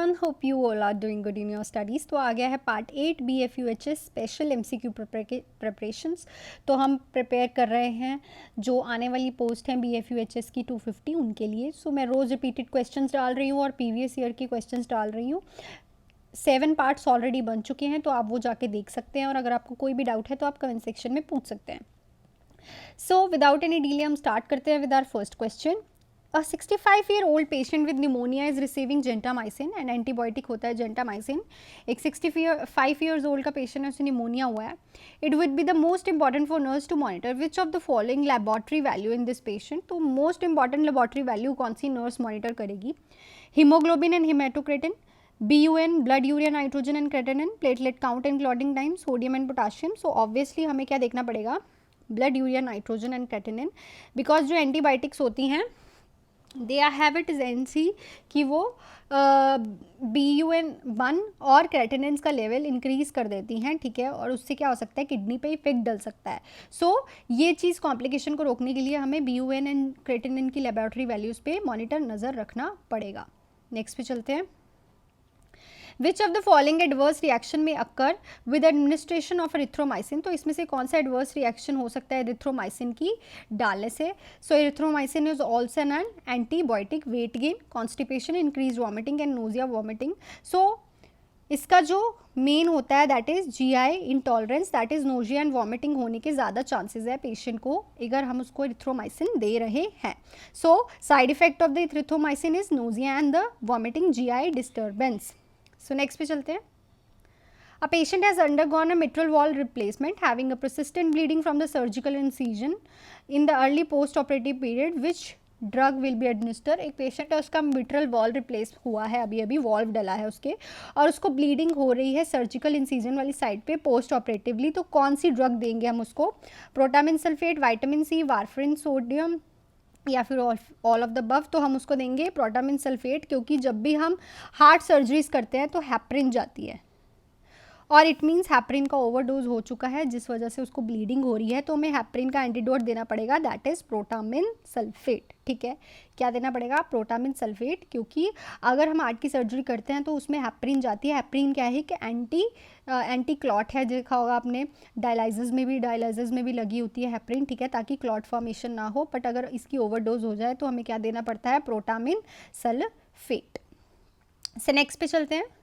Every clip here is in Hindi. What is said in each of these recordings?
everyone, hope you all are doing good in your studies. तो आ गया है part 8 BFUHS special MCQ preparations. तो हम प्रिपेयर कर रहे हैं जो आने वाली पोस्ट हैं BFUHS की 250 उनके लिए. सो मैं रोज़ रिपीटेड क्वेश्चंस डाल रही हूँ और प्रीवियस ईयर के क्वेश्चंस डाल रही हूँ. 7 पार्ट्स ऑलरेडी बन चुके हैं तो आप वो जाके देख सकते हैं और अगर आपको कोई भी डाउट है तो आप कमेंट सेक्शन में पूछ सकते हैं. सो विदाउट एनी डिले हम स्टार्ट करते हैं with our first question. A 65-year-old patient with pneumonia is receiving gentamicin and antibiotic होता है gentamicin. एक 65 years old का patient है, उसे निमोनिया हुआ है. It would be the most important for nurse to monitor which of the following laboratory value in this patient. तो most important laboratory value कौन सी nurse monitor करेगी? Hemoglobin and hematocrit, BUN blood urea nitrogen and creatinine, platelet count and clotting time, sodium and potassium. So obviously हमें क्या देखना पड़ेगा? Blood urea nitrogen and creatinine, because जो antibiotics होती हैं दे हैव इट एजेंसी कि वो BUN1 और क्रेटिनिन्स का लेवल इंक्रीज़ कर देती हैं, ठीक है, और उससे क्या हो सकता है किडनी पे इफेक्ट डल सकता है. सो ये चीज़ कॉम्प्लिकेशन को रोकने के लिए हमें BUN एंड क्रेटिनिन की लेबोरेटरी वैल्यूज़ पे मॉनिटर नज़र रखना पड़ेगा. नेक्स्ट पे चलते हैं. Which of the following adverse reaction may occur with administration of erythromycin? तो इसमें से कौन सा adverse reaction हो सकता है erythromycin की डालने से? So erythromycin is also an antibiotic, weight gain, constipation, increased vomiting and nausea vomiting. So इसका जो मेन होता है that is GI intolerance, that is nausea and vomiting होने के ज़्यादा चांसेस है पेशेंट को अगर हम उसको इथ्रोमाइसिन दे रहे हैं. So side effect of the erythromycin is nausea and the vomiting, GI disturbance. So next पे चलते हैं. A patient has undergone a mitral valve replacement having a persistent bleeding from the surgical incision in the early post-operative period. Which drug will be administered? एक पेशेंट है उसका मिट्रल वॉल्व रिप्लेस हुआ है, अभी अभी वॉल्व डला है उसके और उसको ब्लीडिंग हो रही है सर्जिकल इंसीजन वाली साइड पे पोस्ट ऑपरेटिवली. तो कौन सी ड्रग देंगे हम उसको? Protamine sulphate, vitamin C, warfarin, sodium या फिर ऑल ऑफ द अबव. तो हम उसको देंगे प्रोटामिन सल्फेट, क्योंकि जब भी हम हार्ट सर्जरीज करते हैं तो हैपरिन जाती है और इट मीन्स हैपरिन का ओवरडोज हो चुका है जिस वजह से उसको ब्लीडिंग हो रही है. तो हमें हैपरिन का एंटीडोट देना पड़ेगा, दैट इज़ प्रोटामिन सल्फेट. ठीक है, क्या देना पड़ेगा? प्रोटामिन सल्फेट, क्योंकि अगर हम हार्ट की सर्जरी करते हैं तो उसमें हैपरिन जाती है. हैपरिन क्या है कि एंटी क्लॉट है, देखा होगा आपने डायलाइसिस में भी लगी होती है हैपरिन, ठीक है, ताकि क्लॉट फॉर्मेशन ना हो. बट अगर इसकी ओवरडोज हो जाए तो हमें क्या देना पड़ता है? Protamine sulphate. से नेक्स्ट पे चलते हैं.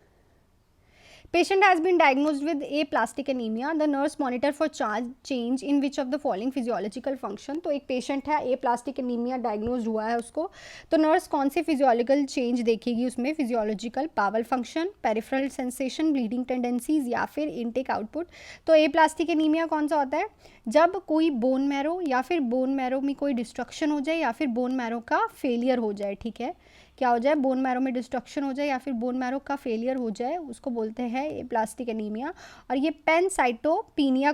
Patient has been diagnosed with aplastic anemia. The nurse monitor for change in which of the following physiological function. तो एक पेशेंट है aplastic anemia डायग्नोज हुआ है उसको, तो नर्स कौन से फिजियोलॉजिकल चेंज देखेगी उसमें? फिजियोलॉजिकल, पावल function, peripheral sensation, bleeding tendencies या फिर इनटेक आउटपुट. तो एप्लास्टिक एनीमिया कौन सा होता है? जब कोई बोन मैरो या फिर बोन मैरो में कोई डिस्ट्रक्शन हो जाए या फिर बोन मैरो का फेलियर हो जाए. ठीक है, क्या हो जाए? बोन मैरो में डिस्ट्रक्शन हो जाए या फिर बोन मैरो का फेलियर हो जाए, उसको बोलते हैं एप्लास्टिक एनीमिया. और ये पैनसाइटोपिनिया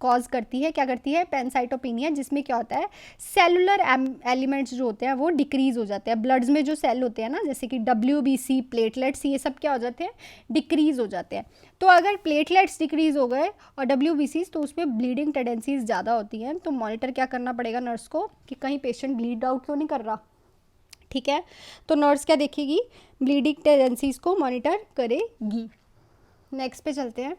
कॉज करती है. क्या करती है? पैनसाइटोपिनिया, जिसमें क्या होता है सेलुलर एलिमेंट्स जो होते हैं वो डिक्रीज हो जाते हैं. ब्लड्स में जो सेल होते हैं ना, जैसे कि WBC, प्लेटलेट्स, ये सब क्या हो जाते हैं? डिक्रीज हो जाते हैं. तो अगर प्लेटलेट्स डिक्रीज हो गए और WBCs, तो उसमें ब्लीडिंग टेंडेंसीज ज़्यादा होती हैं. तो मॉनिटर क्या करना पड़ेगा नर्स को कि कहीं पेशेंट ब्लीड आउट क्यों नहीं कर रहा. ठीक है, तो नर्स क्या देखेगी? ब्लीडिंग टेंडेंसीज को मॉनिटर करेगी. नेक्स्ट पे चलते हैं.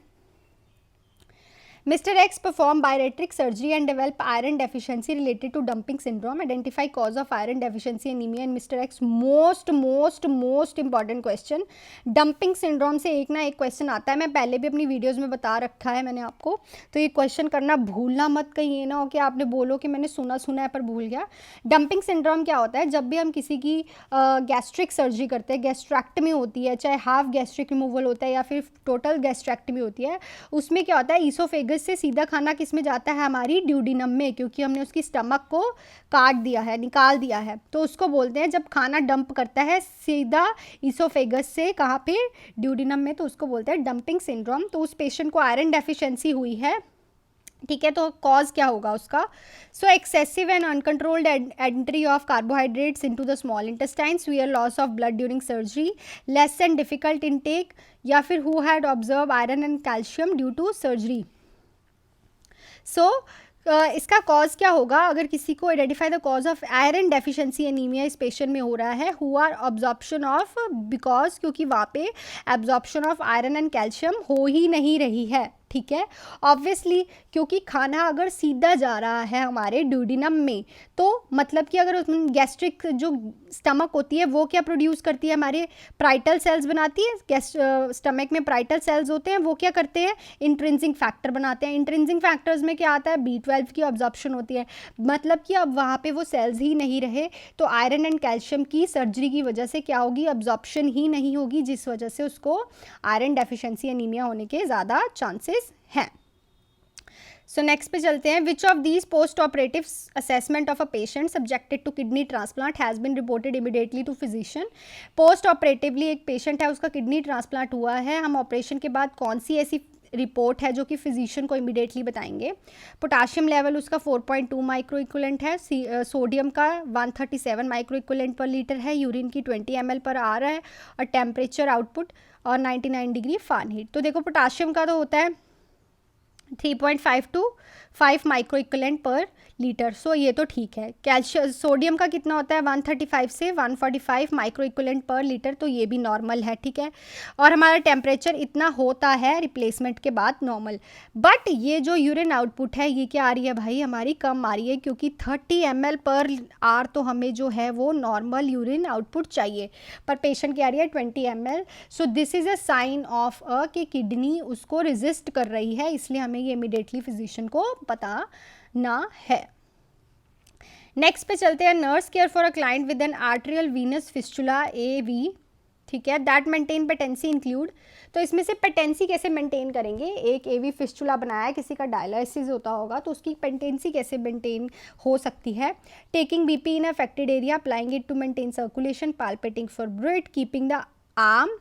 Mr. X performed bariatric surgery and developed iron deficiency related to dumping syndrome. Identify cause of iron deficiency anemia in Mr. X. most important question. Dumping syndrome से एक ना एक क्वेश्चन आता है, मैं पहले भी अपनी वीडियोस में बता रखा है मैंने आपको, तो ये क्वेश्चन करना भूलना मत, कहीं ये ना हो कि आपने बोलो कि मैंने सुना है पर भूल गया. डंपिंग सिंड्रोम क्या होता है? जब भी हम किसी की गैस्ट्रिक सर्जरी करते हैं, गैस्ट्रैक्टमी होती है, चाहे हाफ गैस्ट्रिक रिमूवल होता है या फिर टोटल गैस्ट्रैक्टमी होती है, उसमें क्या होता है? ईसोफेगस से सीधा खाना किस में जाता है? हमारी ड्यूडिनम में, क्योंकि हमने उसकी स्टमक को काट दिया है, निकाल दिया है. तो उसको बोलते हैं जब खाना डंप करता है सीधा ईसोफेगस से, कहाँ पे? ड्यूडिनम में, तो उसको बोलते हैं डंपिंग सिंड्रोम. तो उस पेशेंट को आयरन डेफिशिएंसी हुई है. ठीक है, तो कॉज क्या होगा उसका? So excessive and uncontrolled entry of carbohydrates into the small intestine, severe loss of blood during surgery, less and difficult intake, या फिर who had observe iron and calcium due to surgery. So इसका कॉज क्या होगा? अगर किसी को identify the cause of iron deficiency anaemia इस पेशेंट में हो रहा है who are absorption of, because क्योंकि वहाँ पे absorption of iron and calcium हो ही नहीं रही है, ठीक है। ऑब्वियसली क्योंकि खाना अगर सीधा जा रहा है हमारे ड्यूडिनम में, तो मतलब कि अगर उसमें गैस्ट्रिक जो स्टमक होती है वो क्या प्रोड्यूस करती है? हमारे प्राइटल सेल्स बनाती है। स्टमक में प्राइटल सेल्स होते हैं, वो क्या करते हैं? इंट्रिंसिक फैक्टर बनाते हैं। इंट्रिंसिक फैक्टर्स में क्या आता है? B12 की ऑब्जॉर्प्शन होती है। मतलब कि अब वहाँ पे वो सेल्स ही नहीं रहे, तो आयरन एंड कैल्शियम की सर्जरी की वजह से क्या होगी? ऑब्जॉर्प्शन ही नहीं होगी, जिस वजह से उसको आयरन डेफिशिएंसी एनीमिया होने के ज़्यादा चांसेस हैं। सो नेक्स्ट पे चलते हैं। Which of these post operative assessment of a patient subjected to kidney transplant has been reported immediately to physician? Post operatively एक पेशेंट है, उसका किडनी ट्रांसप्लांट हुआ है, हम ऑपरेशन के बाद कौन सी ऐसी रिपोर्ट है जो कि फिजिशियन को इमीडिएटली बताएंगे? पोटाशियम लेवल उसका 4.2 माइक्रो इक्विवेलेंट है, सोडियम का 137 माइक्रो इक्विवेलेंट पर लीटर है, यूरिन की 20 ml पर आ रहा है, और टेम्परेचर आउटपुट और 99 डिग्री फ़ारेनहीट। तो देखो पोटाशियम का तो होता है 3.5 to 5 माइक्रो इक्विवेलेंट पर लीटर, सो ये तो ठीक है। कैल्शियम सोडियम का कितना होता है? 135 से 145 माइक्रो इक्विवेलेंट पर लीटर, तो ये भी नॉर्मल है, ठीक है। और हमारा टेम्परेचर इतना होता है रिप्लेसमेंट के बाद नॉर्मल। बट ये जो यूरिन आउटपुट है ये क्या आ रही है भाई? हमारी कम आ रही है, क्योंकि 30 ml पर आर तो हमें जो है वो नॉर्मल यूरिन आउटपुट चाहिए, पर पेशेंट की आ रही है 20 ml। So this is a sign of कि किडनी उसको रेजिस्ट कर रही है, इसलिए हमें ये इमीडिएटली फिजिशियन को बताना है। नेक्स्ट पे चलते हैं। Nurse care for a client with an arterial venous fistula AV, ठीक है, दैट मेंटेन पेटेंसी इंक्लूड। तो इसमें से पेटेंसी कैसे मेंटेन करेंगे? एक AV फिस्टुला बनाया, किसी का डायलिसिस होता होगा, तो उसकी पेटेंसी कैसे मेंटेन हो सकती है? Taking BP in affected area, applying it to maintain circulation, palpating for bruit, keeping the arm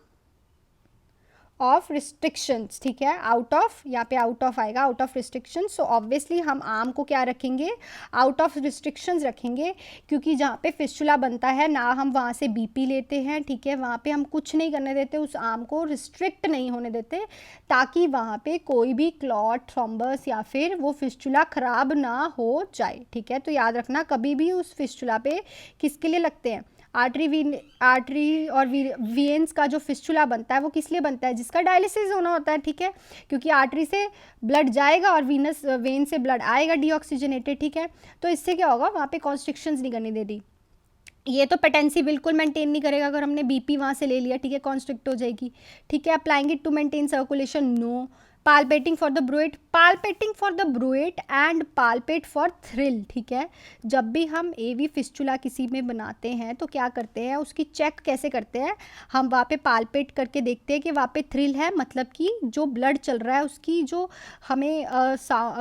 of restrictions, ठीक है, आउट ऑफ, यहाँ पे आउट ऑफ आएगा, out of restrictions. So obviously हम आर्म को क्या रखेंगे? आउट ऑफ रिस्ट्रिक्शंस रखेंगे, क्योंकि जहाँ पे फिस्टुला बनता है ना हम वहाँ से BP लेते हैं, ठीक है, वहाँ पे हम कुछ नहीं करने देते, उस आर्म को रिस्ट्रिक्ट नहीं होने देते, ताकि वहाँ पे कोई भी क्लॉट, थ्रोम्बस या फिर वो फिस्टुला ख़राब ना हो जाए, ठीक है। तो याद रखना, कभी भी उस फिस्टुला पे किसके लिए लगते हैं? आर्टरी और वेन्स का जो फिस्टुला बनता है वो किस लिए बनता है? जिसका डायलिसिस होना होता है, ठीक है, क्योंकि आर्टरी से ब्लड जाएगा और वेन से ब्लड आएगा डीऑक्सीजनेटेड, ठीक है। तो इससे क्या होगा? वहाँ पे कॉन्स्ट्रिक्शंस नहीं करने दे रही। ये तो पेटेंसी बिल्कुल मेंटेन नहीं करेगा, अगर हमने BP वहाँ से ले लिया, ठीक है, कॉन्स्ट्रिक्ट हो जाएगी, ठीक है। Applying it to maintain circulation, no. Palpating for the bruit and palpate for thrill, ठीक है। जब भी हम AV फिस्टुला किसी में बनाते हैं तो क्या करते हैं? उसकी चेक कैसे करते हैं? हम वहाँ पे पाल्पेट करके देखते हैं कि वहाँ पे थ्रिल है, मतलब कि जो ब्लड चल रहा है उसकी जो हमें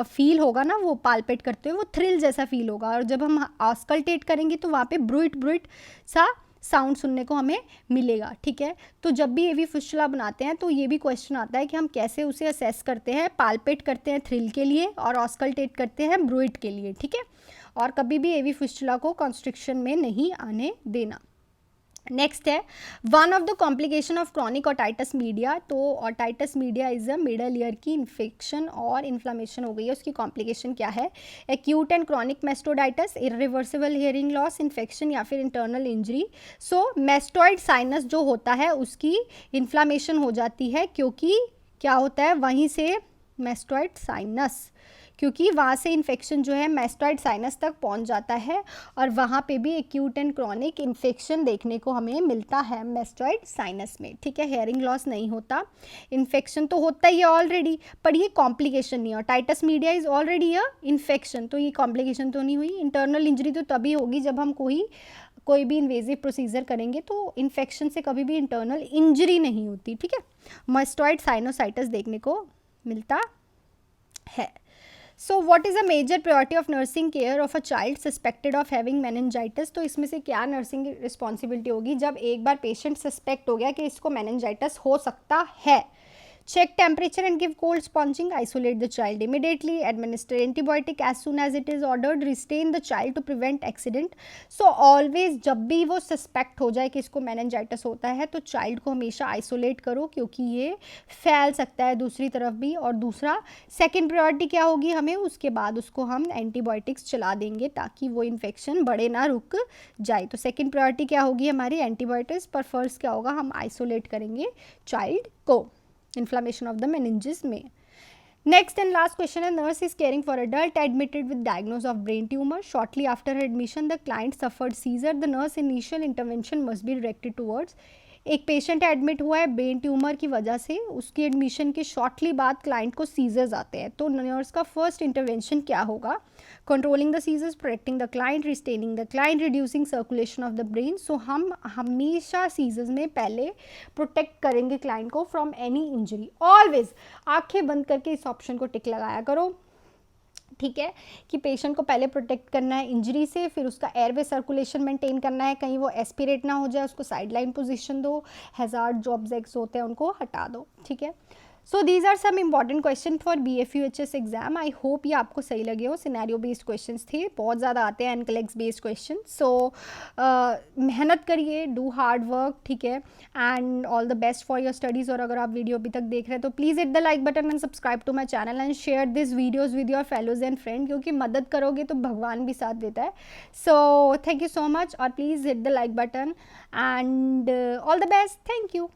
फील होगा ना, वो पाल्पेट करते हुए वो थ्रिल जैसा फील होगा। और जब हम ऑस्कल्टेट करेंगे तो वहाँ पे ब्रूइट सा साउंड सुनने को हमें मिलेगा, ठीक है। तो जब भी AV फिस्टुला बनाते हैं तो ये भी क्वेश्चन आता है कि हम कैसे उसे असेस करते हैं? पाल्पेट करते हैं थ्रिल के लिए और ऑस्कल्टेट करते हैं ब्रूइट के लिए, ठीक है। और कभी भी AV फिस्टुला को कॉन्स्ट्रिक्शन में नहीं आने देना। नेक्स्ट है one of the complication of chronic otitis media. तो otitis media is a middle ear की इन्फेक्शन और इन्फ्लामेशन हो गई है, उसकी कॉम्प्लिकेशन क्या है? Acute and chronic mastoiditis, irreversible hearing loss, infection या फिर internal injury. So mastoid sinus जो होता है उसकी इन्फ्लामेशन हो जाती है, क्योंकि क्या होता है वहीं से मेस्टॉइड साइनस, क्योंकि वहाँ से इन्फेक्शन जो है मेस्टॉइड साइनस तक पहुँच जाता है, और वहाँ पे भी एक्यूट एंड क्रॉनिक इन्फेक्शन देखने को हमें मिलता है मेस्टॉइड साइनस में, ठीक है। हेयरिंग लॉस नहीं होता, इन्फेक्शन तो होता ही है ऑलरेडी, पर ये कॉम्प्लिकेशन नहीं है। Otitis media is already a infection, तो ये कॉम्प्लिकेशन तो नहीं हुई। इंटरनल इंजरी तो तभी होगी जब हम कोई भी इन्वेजिव प्रोसीजर करेंगे, तो इन्फेक्शन से कभी भी इंटरनल इंजरी नहीं होती, ठीक है। मेस्टॉइड साइनोसाइटिस देखने को मिलता है। So what is a major priority of nursing care of a child suspected of having meningitis? तो इसमें से क्या नर्सिंग रिस्पॉन्सिबिलिटी होगी जब एक बार पेशेंट सस्पेक्ट हो गया कि इसको मेनिंजाइटिस हो सकता है? check temperature and give cold sponging, isolate the child immediately, administer antibiotic as soon as it is ordered, restrain the child to prevent accident. So always जब भी वो सस्पेक्ट हो जाए कि इसको meningitis होता है तो चाइल्ड को हमेशा आइसोलेट करो, क्योंकि ये फैल सकता है दूसरी तरफ भी। और दूसरा सेकेंड प्रायोरिटी क्या होगी, हमें उसके बाद उसको हम एंटीबायोटिक्स चला देंगे ताकि वो इन्फेक्शन बढ़े ना, रुक जाए। तो सेकेंड प्रायोरिटी क्या होगी हमारी, एंटीबायोटिक्स, पर फर्स्ट क्या होगा, हम आइसोलेट करेंगे चाइल्ड को इन्फ्लामेशन ऑफ द मेनिंजेस में। नेक्स्ट एंड लास्ट क्वेश्चन है, nurse is caring for adult admitted with diagnose of brain tumour, shortly after admission the client suffered seizure, the nurse initial intervention must be directed towards. एक पेशेंट एडमिट हुआ है ब्रेन ट्यूमर की वजह से, उसकी एडमिशन के शॉर्टली बाद क्लाइंट को सीजर्स आते हैं, तो नर्स का फर्स्ट इंटरवेंशन क्या होगा, controlling the seizures, protecting the client, restraining the client, reducing circulation of the brain. So हम हमेशा सीजर्स में पहले प्रोटेक्ट करेंगे क्लाइंट को फ्रॉम एनी इंजरी। ऑलवेज आंखें बंद करके इस ऑप्शन को टिक लगाया करो, ठीक है, कि पेशेंट को पहले प्रोटेक्ट करना है इंजरी से, फिर उसका एयरवे सर्कुलेशन मेंटेन करना है, कहीं वो एस्पिरेट ना हो जाए, उसको साइडलाइन पोजीशन दो, हैजार्ड जो ऑब्जेक्ट्स होते हैं उनको हटा दो, ठीक है। So these are some important question for BFUHS exam. I hope ये आपको सही लगे हो। सिनेरियो बेस्ड क्वेश्चंस थे, बहुत ज़्यादा आते हैं एनकलेक्स बेस्ड क्वेश्चन। सो मेहनत करिए, डू हार्ड वर्क, ठीक है, and all the best for your studies. और अगर आप वीडियो अभी तक देख रहे हैं तो please hit the like button and subscribe to my channel and share this videos with your fellows and friend, क्योंकि मदद करोगे तो भगवान भी साथ देता है। So thank you so much, और please hit the like button and all the best. Thank you.